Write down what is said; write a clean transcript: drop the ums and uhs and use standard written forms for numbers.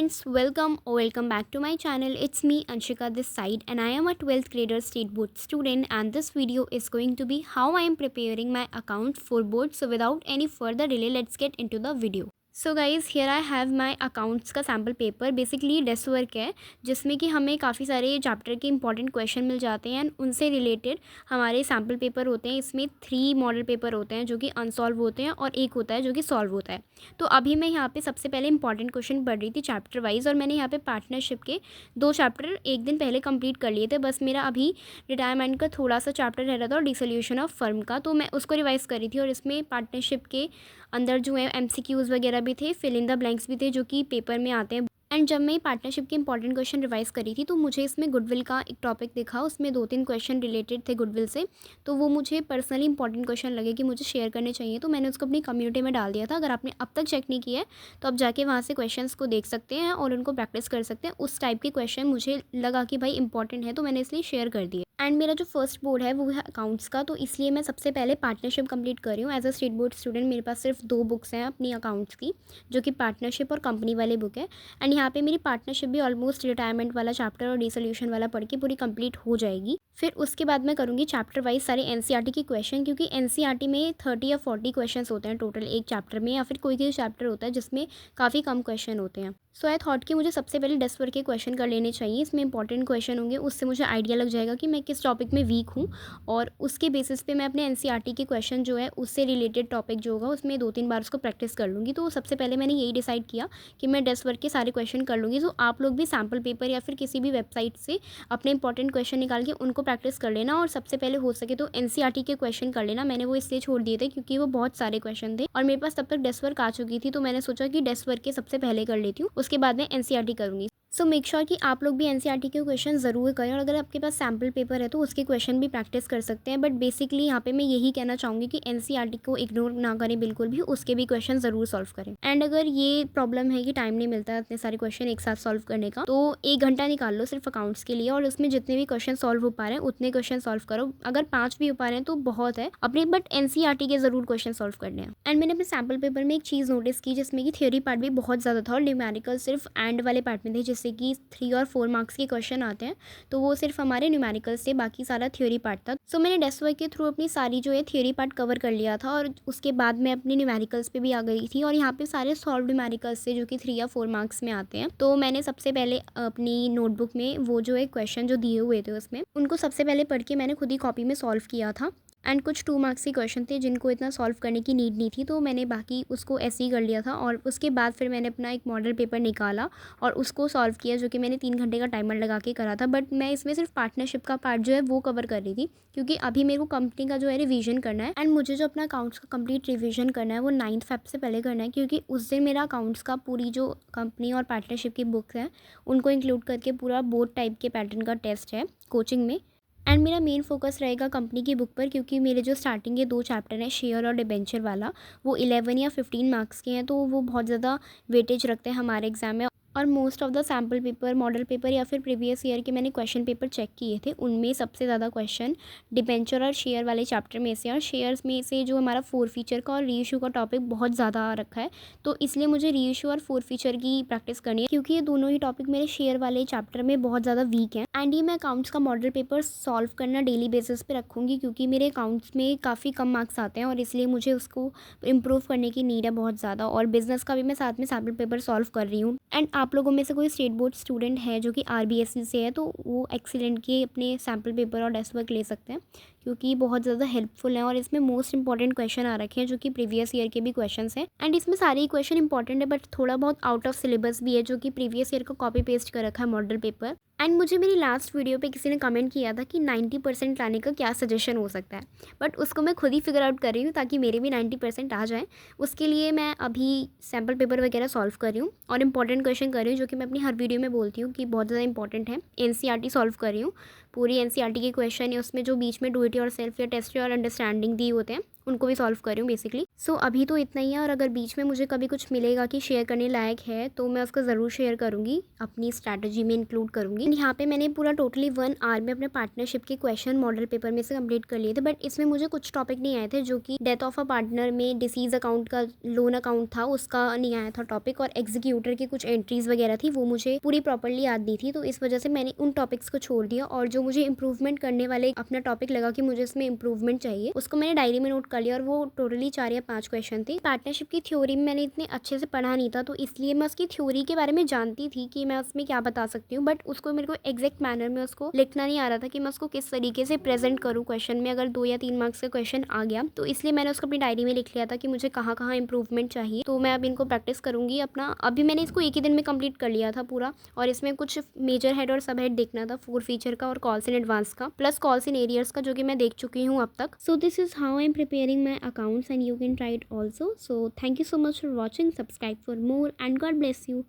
friends, welcome or welcome back to my channel. It's me Anshika this side and I am a 12th grader state board student, and this video is going to be how I am preparing my account for board. So without any further delay, let's get into the video. So guys here I have my accounts का sample paper. Basically desk work है जिसमें कि हमें काफ़ी सारे chapter के important question मिल जाते हैं एंड उनसे रिलेटेड हमारे सैम्पल पेपर होते हैं। इसमें 3 मॉडल पेपर होते हैं जो कि अनसॉल्व होते हैं और एक होता है जो कि सॉल्व होता है। तो अभी मैं यहाँ पे सबसे पहले इंपॉर्टेंट क्वेश्चन पढ़ रही थी चैप्टर वाइज, और मैंने यहाँ पे पार्टनरशिप के 2 चैप्टर एक दिन पहले कंप्लीट कर लिए थे। बस मेरा अभी रिटायरमेंट का थोड़ा सा चैप्टर रह रहा था और डिसोल्यूशन ऑफ फर्म का, तो मैं उसको रिवाइज़ कर रही थी। और इसमें पार्टनरशिप के अंदर जो है MCQs वगैरह भी थे, फिल इन द ब्लैंक्स भी थे जो कि पेपर में आते हैं। एंड जब मैं पार्टनरशिप के इंपॉर्टेंट क्वेश्चन रिवाइज करी थी तो मुझे इसमें गुडविल का एक टॉपिक दिखा, उसमें 2-3 क्वेश्चन रिलेटेड थे गुडविल से, तो वो मुझे पर्सनली इंपॉर्टेंट क्वेश्चन लगे कि मुझे शेयर करने चाहिए, तो मैंने उसको अपनी कम्युनिटी में डाल दिया था। अगर आपने अब तक चेक नहीं किया है तो आप जाके वहाँ से क्वेश्चंस को देख सकते हैं और उनको प्रैक्टिस कर सकते हैं। उस टाइप के क्वेश्चन मुझे लगा कि भाई इंपॉर्टेंट है, तो मैंने इसलिए शेयर कर दिए। एंड मेरा जो फर्स्ट बोर्ड है वो है अकाउंट्स का, तो इसलिए मैं सबसे पहले पार्टनरशिप कंप्लीट कर रही हूँ। As a state board student मेरे पास सिर्फ 2 बुक्स हैं अपनी अकाउंट्स की, जो कि पार्टनरशिप और कंपनी वाले बुक है। एंड यहाँ पे मेरी पार्टनरशिप भी ऑलमोस्ट रिटायरमेंट वाला चैप्टर और डिसोल्यूशन वाला पढ़ के पूरी कंप्लीट हो जाएगी। फिर उसके बाद मैं करूँगी चैप्टर वाइज सारे NCERT के क्वेश्चन, क्योंकि NCERT में 30 या 40 क्वेश्चन होते हैं टोटल एक चैप्टर में, या फिर कोई चैप्टर होता है जिसमें काफ़ी कम क्वेश्चन होते हैं। सो आई थॉट कि मुझे सबसे पहले डेस्क वर्क के क्वेश्चन कर लेने चाहिए। इसमें इंपॉर्टेंट क्वेश्चन होंगे, उससे मुझे आइडिया लग जाएगा कि मैं किस टॉपिक में वीक हूँ, और उसके बेसिस पे मैं अपने NCERT के क्वेश्चन जो है उससे रिलेटेड टॉपिक जो होगा उसमें 2-3 बार उसको प्रैक्टिस कर लूँगी। तो सबसे पहले मैंने यही डिसाइड किया कि मैं डेस्क वर्क के सारे क्वेश्चन कर लूँगी। तो आप लोग भी सैम्पल पेपर या फिर किसी भी वेबसाइट से अपने इंपॉर्टेंट क्वेश्चन निकाल के उनको प्रैक्टिस कर लेना, और सबसे पहले हो सके तो NCERT के क्वेश्चन कर लेना। मैंने वो इसलिए छोड़ दिए थे क्योंकि वो बहुत सारे क्वेश्चन थे और मेरे पास तब तक डेस्क वर्क आ चुकी थी, तो मैंने सोचा कि डेस्क वर्क के सबसे पहले कर लेती हूँ, उसके बाद में NCERT करूँगी। सो मेक श्योर कि आप लोग भी NCERT के क्वेश्चन ज़रूर करें, और अगर आपके पास सैम्पल पेपर है तो उसके क्वेश्चन भी प्रैक्टिस कर सकते हैं। बट बेसिकली यहाँ पे मैं यही कहना चाहूँगी कि NCERT को इग्नोर ना करें बिल्कुल भी, उसके भी क्वेश्चन ज़रूर सॉल्व करें। एंड अगर ये प्रॉब्लम है कि टाइम नहीं मिलता है इतने सारे क्वेश्चन एक साथ सॉल्व करने का, तो 1 घंटा निकाल लो सिर्फ अकाउंट्स के लिए, और उसमें जितने भी क्वेश्चन सॉल्व हो पा रहे हैं उतने क्वेश्चन सॉल्व करो। अगर 5 भी हो पा रहे हैं तो बहुत है अपने, बट NCERT के ज़रूर क्वेश्चन सॉल्व करने हैं। एंड मैंने अपने सैम्पल पेपर में एक चीज़ नोटिस की जिसमें कि थ्योरी पार्ट भी बहुत ज़्यादा था और न्यूमेरिकल सिर्फ एंड वाले पार्ट में थे, जिससे कि 3 और 4 मार्क्स के क्वेश्चन आते हैं, तो वो सिर्फ हमारे न्यूमेरिकल से, बाकी सारा थ्योरी पार्ट था। सो मैंने डेस्क वर्क के थ्रू अपनी सारी जो है थ्योरी पार्ट कवर कर लिया था, और उसके बाद मैं अपनी न्यूमेरिकल्स पे भी आ गई थी, और यहाँ पे सारे सॉल्व न्यूमेरिकल्स से जो कि 3 या 4 मार्क्स में आते हैं। तो मैंने सबसे पहले अपनी नोटबुक में वो जो है क्वेश्चन जो दिए हुए थे उसमें उनको सबसे पहले पढ़ के मैंने खुद ही कॉपी में सॉल्व किया था। एंड कुछ 2 मार्क्स के क्वेश्चन थे जिनको इतना सॉल्व करने की नीड नहीं थी, तो मैंने बाकी उसको ऐसे ही कर लिया था। और उसके बाद फिर मैंने अपना एक मॉडल पेपर निकाला और उसको सॉल्व किया, जो कि मैंने 3 घंटे का टाइमर लगा के करा था। बट मैं इसमें सिर्फ पार्टनरशिप का पार्ट जो है वो कवर कर रही थी, क्योंकि अभी मेरे को कंपनी का जो है रिवीजन करना है। एंड मुझे जो अपना अकाउंट्स का कंप्लीट रिवीजन करना है वो 9 फेब से पहले करना है, क्योंकि उस दिन मेरा अकाउंट्स का पूरी जो कंपनी और पार्टनरशिप की बुक्स हैं उनको इंक्लूड करके पूरा बोर्ड टाइप के पैटर्न का टेस्ट है कोचिंग में। एंड मेरा मेन फोकस रहेगा कंपनी की बुक पर, क्योंकि मेरे जो स्टार्टिंग के 2 चैप्टर हैं शेयर और डिबेंचर वाला, वो 11 या 15 मार्क्स के हैं, तो वो बहुत ज़्यादा वेटेज रखते हैं हमारे एग्जाम में। और most of the sample paper, model paper या फिर प्रीवियस ईयर के मैंने क्वेश्चन पेपर चेक किए थे, उनमें सबसे ज़्यादा क्वेश्चन डिबेंचर और शेयर वाले चैप्टर में से, और शेयर्स में से जो हमारा 4 फीचर का और रीइशू का टॉपिक बहुत ज़्यादा आ रखा है, तो इसलिए मुझे रीइशू और 4 फीचर की प्रैक्टिस करनी है, क्योंकि ये दोनों ही टॉपिक मेरे शेयर वाले चैप्टर में बहुत ज़्यादा वीक हैं। एंड ये मैं अकाउंट्स का मॉडल पेपर सॉल्व करना डेली बेसिस पे रखूँगी, क्योंकि मेरे अकाउंट्स में काफ़ी कम मार्क्स आते हैं और इसलिए मुझे उसको इम्प्रूव करने की नीड है बहुत ज़्यादा। और बिजनेस का भी मैं साथ में सैम्पल पेपर सॉल्व कर रही हूँ। एंड आप लोगों में से कोई स्टेट बोर्ड स्टूडेंट है जो कि RBSE से है, तो वो एक्सीलेंट के अपने सैम्पल पेपर और डेस्क वर्क ले सकते हैं, क्योंकि बहुत ज़्यादा हेल्पफुल है। और इसमें मोस्ट इंपॉर्टेंट क्वेश्चन आ रखे हैं जो कि प्रीवियस ईयर के भी क्वेश्चंस हैं। एंड इसमें सारे ही क्वेश्चन इंपॉर्टेंट है, बट थोड़ा बहुत आउट ऑफ सिलेबस भी है, जो कि प्रीवियस ईयर को कॉपी पेस्ट कर रखा है मॉडल पेपर। एंड मुझे मेरी लास्ट वीडियो पे किसी ने कमेंट किया था कि 90% लाने का क्या सजेशन हो सकता है, बट उसको मैं खुद ही फिगर आउट कर रही हूँ ताकि मेरे भी 90% आ जाएँ। उसके लिए मैं अभी सैम्पल पेपर वगैरह सॉल्व कर रही हूँ और इंपॉर्टेंट क्वेश्चन कर रही हूँ, जो कि मैं अपनी हर वीडियो में बोलती हूँ कि बहुत ज़्यादा इंपॉर्टेंट है। NCERT सॉल्व कर रही हूँ, पूरी NCERT के क्वेश्चन है, उसमें जो बीच में डू इट योरसेल्फ या टेस्ट योर अंडरस्टैंडिंग दी होते हैं उनको भी सॉल्व कर रही हूँ बेसिकली। सो अभी तो इतना ही है, और अगर बीच में मुझे कभी कुछ मिलेगा कि शेयर करने लायक है तो मैं उसको ज़रूर शेयर करूँगी, अपनी स्ट्रैटेजी में इंक्लूड करूँगी। यहाँ पे मैंने पूरा टोटली 1 आवर में अपने पार्टनरशिप के क्वेश्चन मॉडल पेपर में से कंप्लीट कर लिए थे, बट इसमें मुझे कुछ टॉपिक नहीं आए थे, जो कि डेथ ऑफ अ पार्टनर में डिसीज अकाउंट का लोन अकाउंट था उसका नहीं आया था टॉपिक, और एग्जीक्यूटर की कुछ एंट्रीज वगैरह थी वो मुझे पूरी प्रॉपर्ली याद नहीं थी, तो इस वजह से मैंने उन टॉपिक्स को छोड़ दिया। और जो मुझे इंप्रूवमेंट करने वाले अपना टॉपिक लगा कि मुझे इसमें इंप्रूवमेंट चाहिए, उसको मैंने डायरी में नोट कर लिया, और वो टोटली 4 या 5 क्वेश्चन थे। पार्टनरशिप की थ्योरी में मैंने इतने अच्छे से पढ़ा नहीं था, तो इसलिए मैं उसकी थ्योरी के बारे में जानती थी कि मैं उसमें क्या बता सकती हूँ, बट उसको मेरे को एग्जैक्ट मैनर में उसको लिखना नहीं आ रहा था कि मैं उसको किस तरीके से प्रेजेंट करूँ क्वेश्चन में, अगर 2 या 3 मार्क्स का क्वेश्चन आ गया तो इसलिए मैंने उसको अपनी डायरी में लिख लिया था कि मुझे कहाँ कहाँ इंप्रूवमेंट चाहिए। तो मैं अब इनको प्रैक्टिस करूँगी अपना। अभी मैंने इसको एक ही दिन में कंप्लीट कर लिया था पूरा, और इसमें कुछ मेजर हेड और सब हेड देखना था, 4 फीचर का और कॉल्स इन एडवांस का, प्लस कॉल्स इन एरियर्स का, जो कि मैं देख चुकी हूँ अब तक। So this is how I am preparing my accounts and you can try it also. So thank you so much for watching, subscribe for more and God bless you.